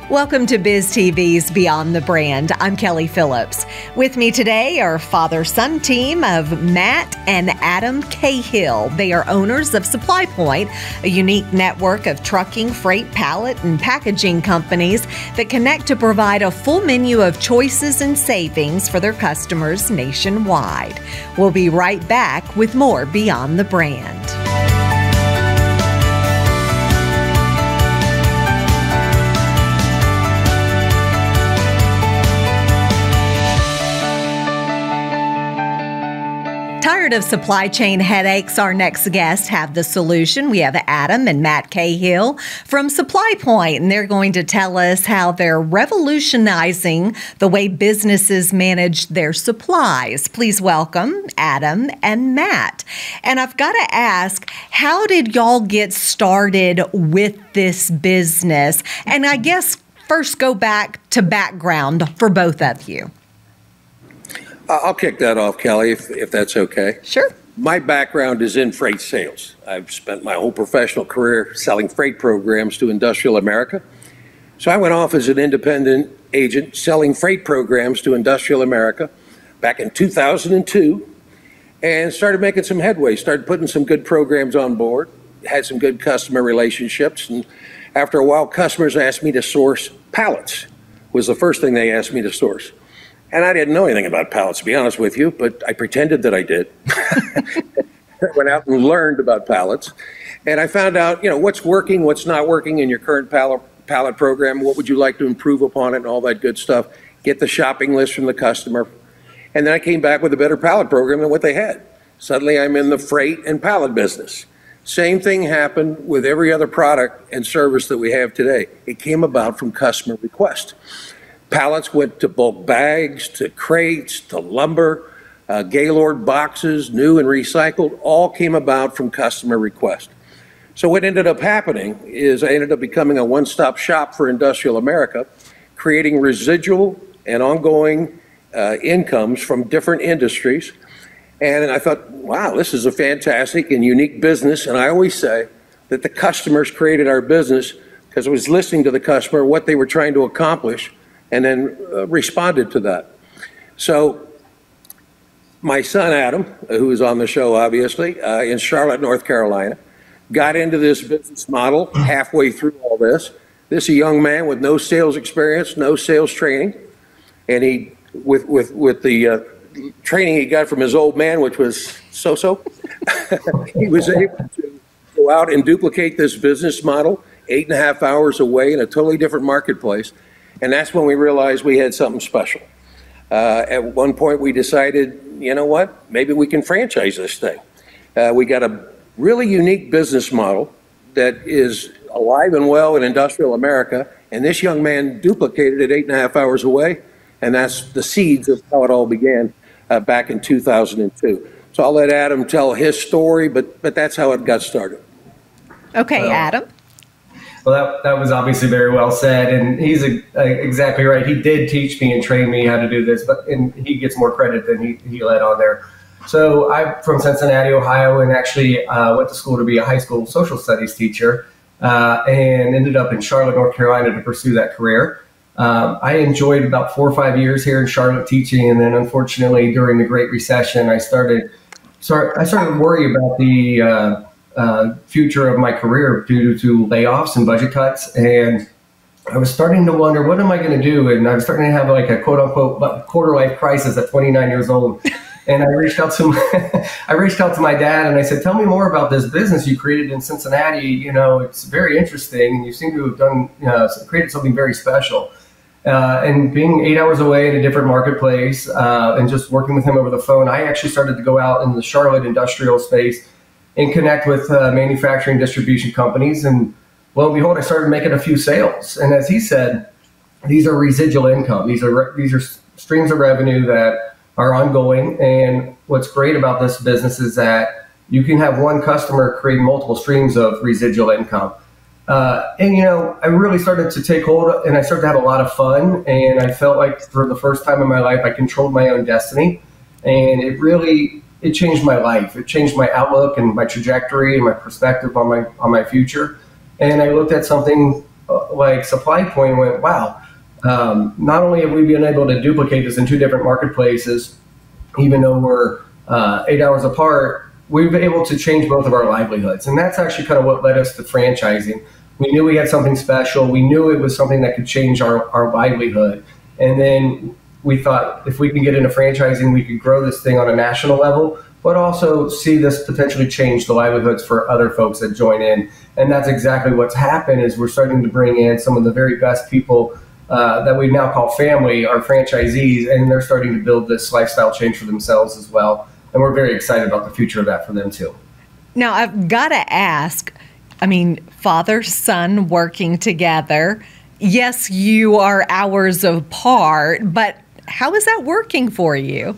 Welcome to BizTV's Beyond the Brand. I'm Kelly Phillips. With me today are father-son team of Matt and Adam Cahill. They are owners of Supply Pointe, a unique network of trucking, freight, pallet, and packaging companies that connect to provide a full menu of choices and savings for their customers nationwide. We'll be right back with more Beyond the Brand. Tired of supply chain headaches? Our next guests have the solution. We have Adam and Matt Cahill from Supply Pointe, and they're going to tell us how they're revolutionizing the way businesses manage their supplies. Please welcome Adam and Matt. And I've got to ask, how did y'all get started with this business? And I guess first go back to background for both of you. I'll kick that off, Kelly, if that's okay. Sure. My background is in freight sales. I've spent my whole professional career selling freight programs to industrial America. So I went off as an independent agent selling freight programs to industrial America back in 2002 and started making some headway, started putting some good programs on board, had some good customer relationships. And after a while, customers asked me to source pallets, was the first thing they asked me to source. And I didn't know anything about pallets, to be honest with you, but I pretended that I did. I went out and learned about pallets. And I found out, what's working, what's not working in your current pallet program, what would you like to improve upon it, and all that good stuff. Get the shopping list from the customer. And then I came back with a better pallet program than what they had. Suddenly I'm in the freight and pallet business. Same thing happened with every other product and service that we have today. It came about from customer request. Pallets went to bulk bags, to crates, to lumber, Gaylord boxes, new and recycled, all came about from customer request. So what ended up happening is I ended up becoming a one-stop shop for industrial America, creating residual and ongoing incomes from different industries. And I thought, wow, this is a fantastic and unique business. And I always say that the customers created our business because I was listening to the customer, what they were trying to accomplish, and then responded to that. So my son, Adam, who is on the show, obviously, in Charlotte, North Carolina, got into this business model halfway through all this. This is a young man with no sales experience, no sales training, and he, with the training he got from his old man, which was so-so, he was able to go out and duplicate this business model 8.5 hours away in a totally different marketplace. And that's when we realized we had something special. At one point we decided, you know what, maybe we can franchise this thing. We got a really unique business model that is alive and well in industrial America, and this young man duplicated it 8.5 hours away, and that's the seeds of how it all began back in 2002. So I'll let Adam tell his story, but that's how it got started. Okay, Adam. Well, that was obviously very well said, and he's exactly right. He did teach me and train me how to do this, and he gets more credit than he let on there. So I'm from Cincinnati, Ohio, and actually went to school to be a high school social studies teacher, and ended up in Charlotte, North Carolina to pursue that career. I enjoyed about 4 or 5 years here in Charlotte teaching, and then unfortunately during the Great Recession, I started to worry about the future of my career due to layoffs and budget cuts. And I was starting to wonder, what am I going to do? And I was starting to have like a quote unquote quarter life crisis at 29 years old. And I reached out to my dad and I said, tell me more about this business you created in Cincinnati. It's very interesting. And you seem to have done, created something very special. And being 8 hours away in a different marketplace and just working with him over the phone, I actually started to go out in the Charlotte industrial space and connect with manufacturing distribution companies. And lo and behold, I started making a few sales. And as he said, these are residual income. These are streams of revenue that are ongoing. And what's great about this business is that you can have one customer create multiple streams of residual income. I really started to take hold and I started to have a lot of fun. And I felt like for the first time in my life, I controlled my own destiny. And it changed my life. It changed my outlook and my trajectory and my perspective on my future. And I looked at something like Supply Pointe and went, wow, not only have we been able to duplicate this in 2 different marketplaces, even though we're 8 hours apart, we've been able to change both of our livelihoods. And that's actually kind of what led us to franchising. We knew we had something special. We knew it was something that could change our livelihood. And then we thought if we can get into franchising, we could grow this thing on a national level, but also see this potentially change the livelihoods for other folks that join in. And that's exactly what's happened is we're starting to bring in some of the very best people that we now call family, our franchisees, and they're starting to build this lifestyle change for themselves as well. And we're very excited about the future of that for them too. Now, I've got to ask, I mean, father, son working together. Yes, you are hours apart, but how is that working for you?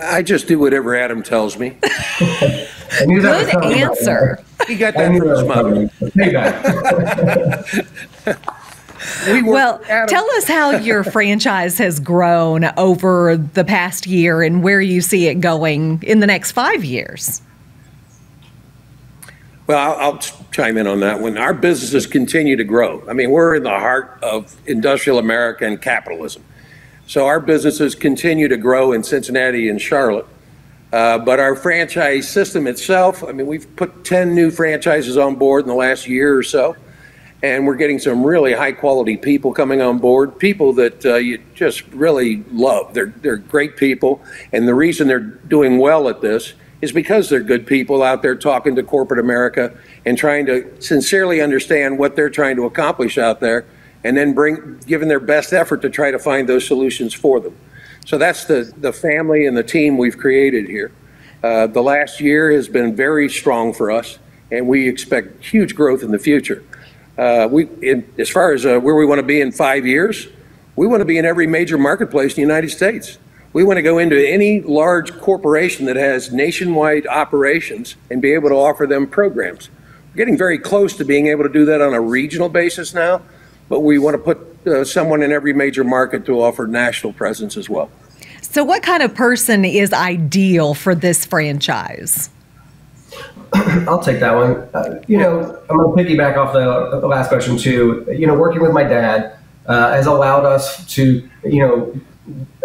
I just do whatever Adam tells me. Good answer. He got that from his mother. Well, tell us how your franchise has grown over the past year and where you see it going in the next 5 years. Well, I'll chime in on that one. Our businesses continue to grow. I mean, we're in the heart of industrial America and capitalism. So our businesses continue to grow in Cincinnati and Charlotte. But our franchise system itself, I mean, we've put 10 new franchises on board in the last year or so. And we're getting some really high quality people coming on board, people that you just really love. They're great people. And the reason they're doing well at this is because they're good people out there talking to corporate America and trying to sincerely understand what they're trying to accomplish out there, and then giving their best effort to try to find those solutions for them. So that's the family and the team we've created here. The last year has been very strong for us, and we expect huge growth in the future. As far as where we want to be in 5 years, we want to be in every major marketplace in the United States. We want to go into any large corporation that has nationwide operations and be able to offer them programs. We're getting very close to being able to do that on a regional basis now, but we want to put someone in every major market to offer national presence as well. So what kind of person is ideal for this franchise? I'll take that one. I'm going to piggyback off the last question too. Working with my dad has allowed us to,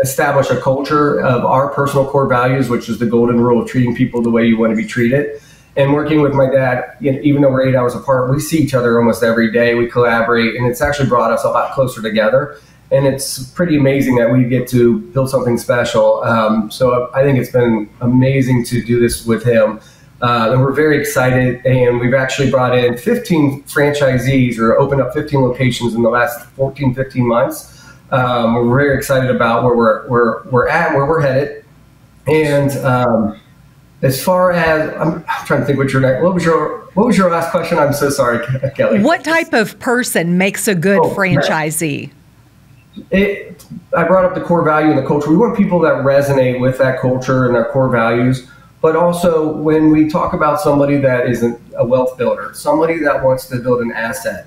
establish a culture of our personal core values, which is the golden rule of treating people the way you want to be treated. And working with my dad, even though we're 8 hours apart, we see each other almost every day. We collaborate, and it's actually brought us a lot closer together. And it's pretty amazing that we get to build something special. So I think it's been amazing to do this with him. And we're very excited, and we've actually brought in 15 franchisees or opened up 15 locations in the last 14, 15 months. We're very excited about where we're at and where we're headed. And as far as I'm trying to think what was your last question? I'm so sorry, Kelly. What type of person makes a good franchisee? I brought up the core value and the culture. We want people that resonate with that culture and their core values. But also, when we talk about somebody that isn't a wealth builder, somebody that wants to build an asset,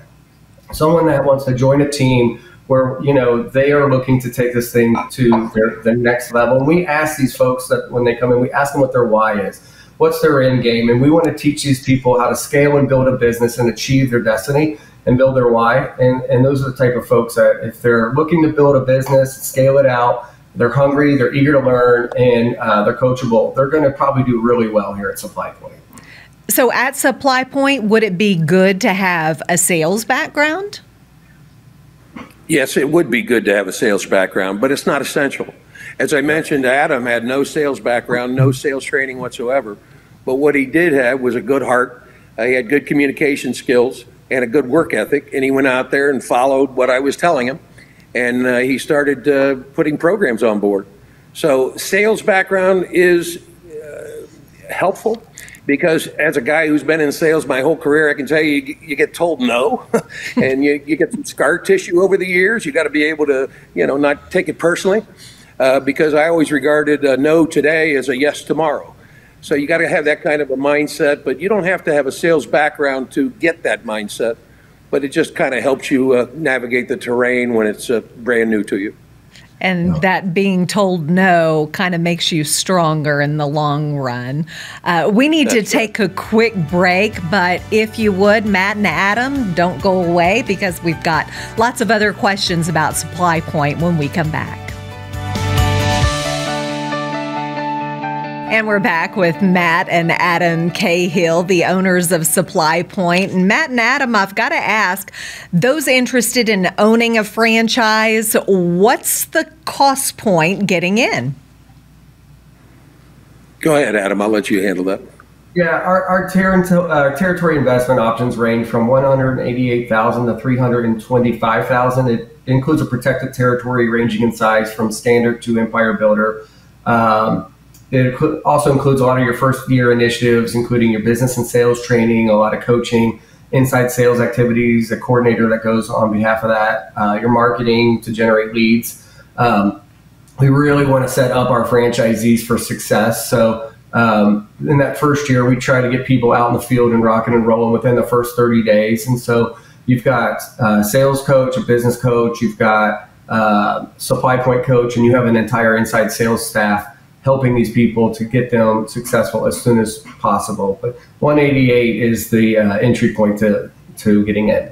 someone that wants to join a team where they are looking to take this thing to the next level. And we ask these folks that when they come in, we ask them what their why is, what's their end game, and we want to teach these people how to scale and build a business and achieve their destiny and build their why. And those are the type of folks that if they're looking to build a business, scale it out, they're hungry, they're eager to learn, and they're coachable, they're going to probably do really well here at Supply Pointe. So at Supply Pointe, would it be good to have a sales background? Yes, it would be good to have a sales background, but it's not essential. As I mentioned, Adam had no sales background, no sales training whatsoever. But what he did have was a good heart. He had good communication skills and a good work ethic, and he went out there and followed what I was telling him. And he started putting programs on board. So sales background is helpful because as a guy who's been in sales my whole career, I can tell you, you get told no, and you get some scar tissue over the years. You got to be able to, not take it personally because I always regarded a no today as a yes tomorrow. So you got to have that kind of a mindset, but you don't have to have a sales background to get that mindset. But it just kind of helps you navigate the terrain when it's brand new to you. And that being told no kind of makes you stronger in the long run. We need to take a quick break, but if you would, Matt and Adam, don't go away because we've got lots of other questions about Supply Pointe when we come back. And we're back with Matt and Adam Cahill, the owners of Supply Pointe. And Matt and Adam, I've got to ask, those interested in owning a franchise, what's the cost point getting in? Go ahead, Adam. I'll let you handle that. Yeah, our territory investment options range from $188,000 to $325,000. It includes a protected territory ranging in size from standard to empire builder. It also includes a lot of your first year initiatives, including your business and sales training, a lot of coaching, inside sales activities, a coordinator that goes on behalf of that, your marketing to generate leads. We really want to set up our franchisees for success. So in that first year, we try to get people out in the field and rocking and rolling within the first 30 days. And so you've got a sales coach, a business coach, you've got Supply Pointe coach, and you have an entire inside sales staff helping these people to get them successful as soon as possible. But 188 is the entry point to getting in.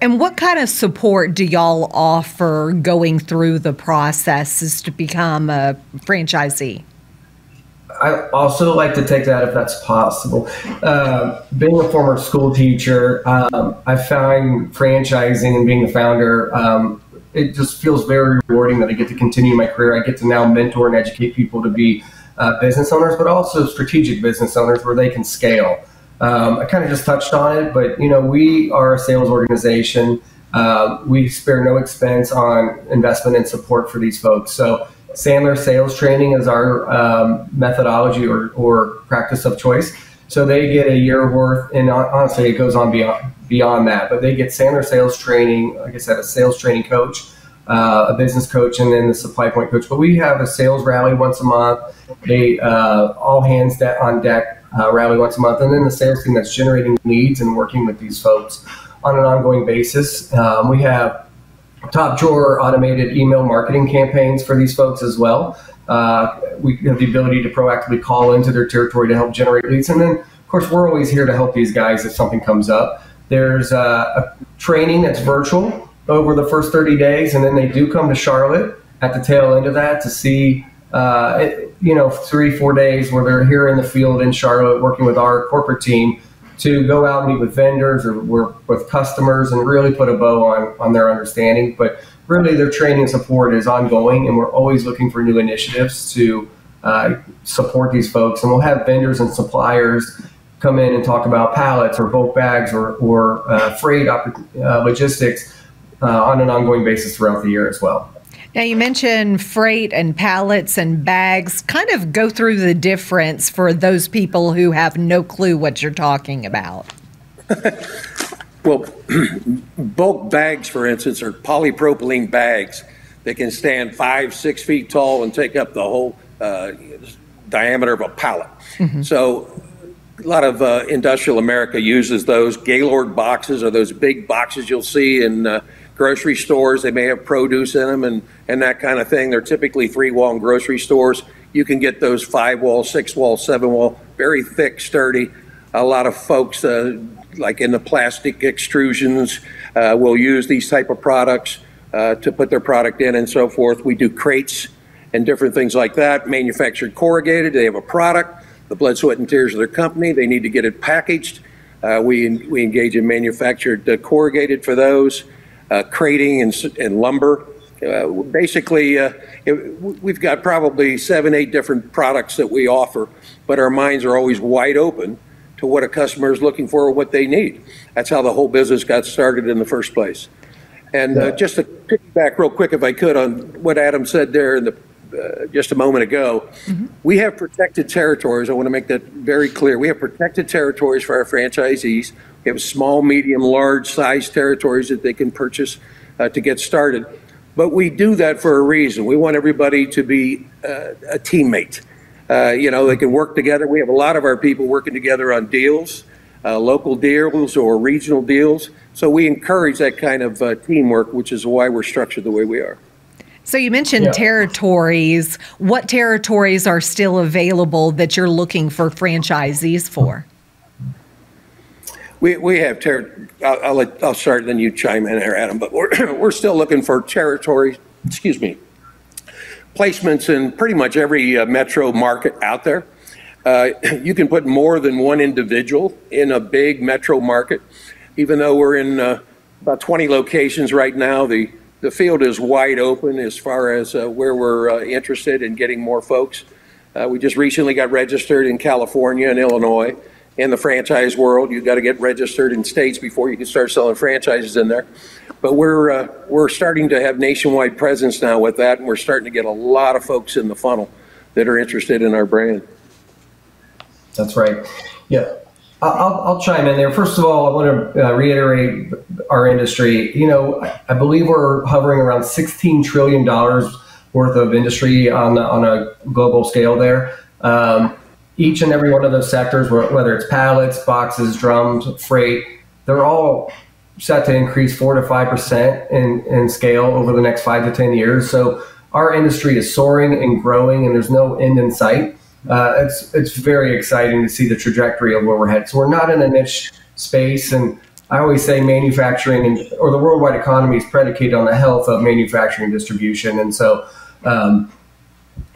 And what kind of support do y'all offer going through the processes to become a franchisee? I also like to take that if that's possible. Being a former school teacher, I find franchising and being the founder, it just feels very rewarding that I get to continue my career. I get to now mentor and educate people to be business owners, but also strategic business owners where they can scale. I kind of just touched on it, but we are a sales organization. We spare no expense on investment and support for these folks. So Sandler sales training is our methodology or practice of choice. So they get a year worth, and honestly, it goes on beyond that. But they get Sandler sales training, like I said, a sales training coach, a business coach, and then the Supply Pointe coach. But we have a sales rally once a month, all hands on deck rally once a month, and then the sales team that's generating leads and working with these folks on an ongoing basis. We have top drawer automated email marketing campaigns for these folks as well. We have the ability to proactively call into their territory to help generate leads. And then, of course, we're always here to help these guys if something comes up. There's a training that's virtual over the first 30 days, and then they do come to Charlotte at the tail end of that to see, 3-4 days where they're here in the field in Charlotte working with our corporate team to go out and meet with vendors or work with customers and really put a bow on their understanding. But really their training and support is ongoing, and we're always looking for new initiatives to support these folks. And we'll have vendors and suppliers come in and talk about pallets or bulk bags or freight logistics on an ongoing basis throughout the year as well. Now, you mentioned freight and pallets and bags. Kind of go through the difference for those people who have no clue what you're talking about. Well, bulk bags, for instance, are polypropylene bags that can stand 5-6 feet tall and take up the whole diameter of a pallet. Mm-hmm. So a lot of industrial America uses those. Gaylord boxes are those big boxes you'll see in grocery stores. They may have produce in them and that kind of thing. They're typically 3-wall in grocery stores. You can get those 5-wall, 6-wall, 7-wall, very thick, sturdy. A lot of folks, like in the plastic extrusions, will use these type of products to put their product in and so forth. We do crates and different things like that. Manufactured corrugated, they have a product, the blood, sweat, and tears of their company. They need to get it packaged. We engage in manufactured corrugated for those. Crating and lumber. Basically, we've got probably 7-8 different products that we offer, but our minds are always wide open to what a customer is looking for or what they need. That's how the whole business got started in the first place. And just to piggyback real quick, if I could, on what Adam said there in just a moment ago, mm-hmm. We have protected territories. I want to make that very clear. We have protected territories for our franchisees. We have small, medium, large size territories that they can purchase to get started. But we do that for a reason. We want everybody to be a teammate. They can work together. We have a lot of our people working together on deals, local deals or regional deals. So we encourage that kind of teamwork, which is why we're structured the way we are. So you mentioned territories. What territories are still available that you're looking for franchisees for? We have I'll start, then you chime in there, Adam. But we're still looking for territory. Placements in pretty much every metro market out there. You can put more than one individual in a big metro market. Even though we're in about 20 locations right now, the field is wide open as far as where we're interested in getting more folks. We just recently got registered in California and Illinois. In the franchise world, you've got to get registered in states before you can start selling franchises in there. But we're starting to have nationwide presence now with that, and we're starting to get a lot of folks in the funnel that are interested in our brand. That's right. Yeah. I'll chime in there. First of all, I want to reiterate our industry. You know, I believe we're hovering around $16 trillion worth of industry on a global scale there. Each and every one of those sectors, whether it's pallets, boxes, drums, freight, they're all set to increase 4 to 5% in scale over the next 5 to 10 years. So our industry is soaring and growing, and there's no end in sight. It's very exciting to see the trajectory of where we're headed. So we're not in a niche space, and I always say manufacturing or the worldwide economy is predicated on the health of manufacturing distribution. And so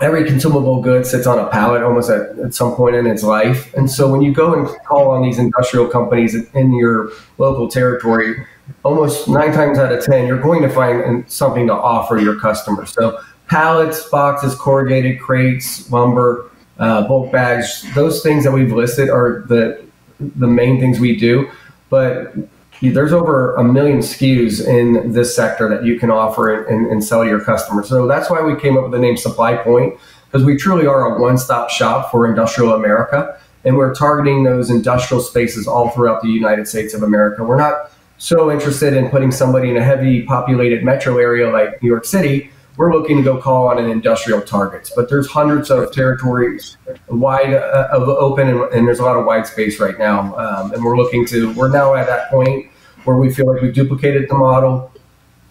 every consumable good sits on a pallet almost at some point in its life. And so when you go and call on these industrial companies in your local territory, almost 9 times out of 10, you're going to find something to offer your customers. So pallets, boxes, corrugated crates, lumber, bulk bags, those things that we've listed are the main things we do. But there's over 1 million SKUs in this sector that you can offer and sell to your customers. So that's why we came up with the name Supply Pointe, because we truly are a one-stop shop for industrial America. And we're targeting those industrial spaces all throughout the United States of America. We're not so interested in putting somebody in a heavy populated metro area like New York City. We're looking to go call on an industrial targets, but there's hundreds of territories wide open, and there's a lot of white space right now. And we're now at that point where we feel like we've duplicated the model,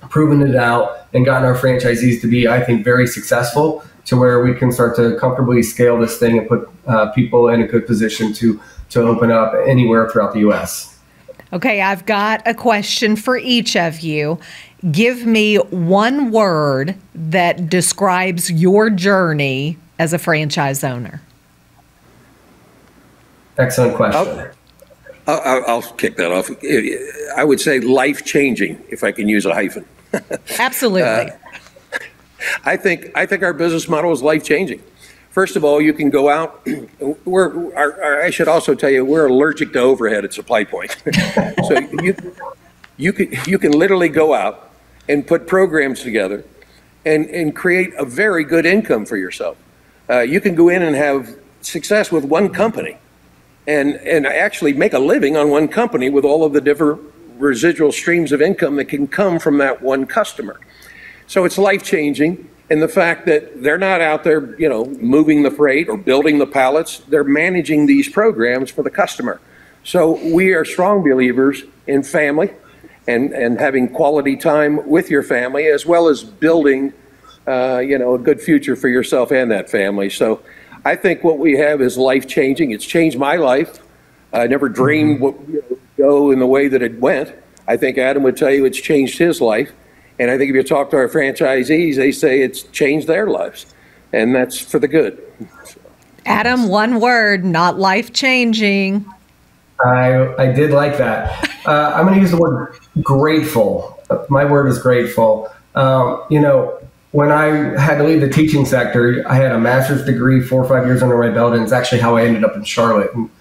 proven it out, and gotten our franchisees to be, I think, very successful to where we can start to comfortably scale this thing and put people in a good position to open up anywhere throughout the U.S. Okay, I've got a question for each of you. Give me one word that describes your journey as a franchise owner. Excellent question. I'll kick that off. I would say life-changing, if I can use a hyphen. Absolutely. I think our business model is life-changing. First of all, you can go out. I should also tell you, we're allergic to overhead at Supply Pointe. So you can literally go out and put programs together and create a very good income for yourself. You can go in and have success with one company and actually make a living on one company with all of the different residual streams of income that can come from that one customer. So it's life-changing. And the fact that they're not out there, moving the freight or building the pallets, they're managing these programs for the customer. So we are strong believers in family and having quality time with your family, as well as building, a good future for yourself and that family. So I think what we have is life-changing. It's changed my life. I never dreamed what would go in the way that it went. I think Adam would tell you it's changed his life. And I think if you talk to our franchisees, they say it's changed their lives. And that's for the good. Adam, one word, not life-changing. I did like that. I'm going to use the word grateful. My word is grateful. When I had to leave the teaching sector, I had a master's degree, 4 or 5 years under my belt, and it's actually how I ended up in Charlotte. And,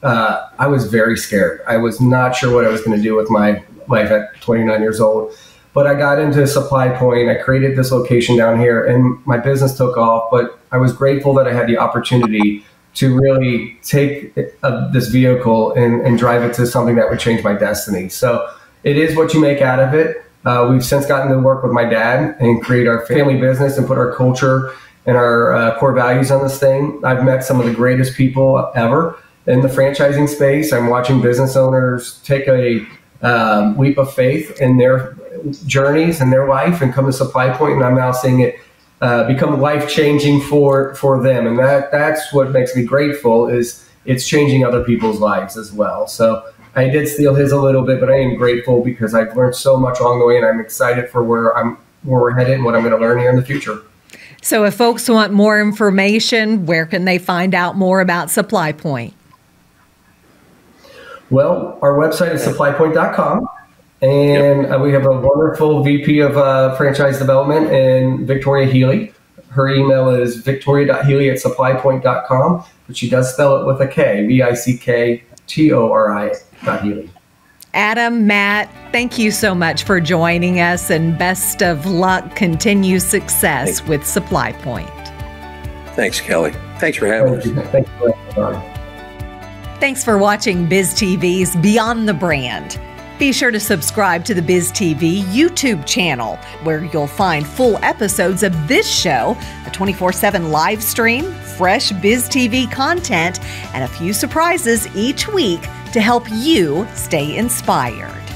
I was very scared. I was not sure what I was going to do with my life at 29 years old. But I got into Supply Pointe. I created this location down here, and my business took off. But I was grateful that I had the opportunity to really take this vehicle and drive it to something that would change my destiny. So it is what you make out of it. We've since gotten to work with my dad and create our family business and put our culture and our core values on this thing. I've met some of the greatest people ever in the franchising space. I'm watching business owners take a leap of faith in their journeys in their life and come to Supply Pointe, and I'm now seeing it become life-changing for them. And that's what makes me grateful, is it's changing other people's lives as well. So I did steal his a little bit, but I am grateful because I've learned so much along the way, and I'm excited for where we're headed and what I'm going to learn here in the future. So if folks want more information, where can they find out more about Supply Pointe? Well, our website is supplypointe.com, and we have a wonderful VP of franchise development in Victoria Healy. Her email is victoria.healy@supplypointe.com, but she does spell it with a K, VICKTORI.Healy. Adam, Matt, thank you so much for joining us, and best of luck, continued success with Supply Pointe. Thanks, Kelly. Thanks for having us. Thank you. Thanks for watching BizTV's Beyond the Brand. Be sure to subscribe to the BizTV YouTube channel, where you'll find full episodes of this show, a 24/7 live stream, fresh BizTV content, and a few surprises each week to help you stay inspired.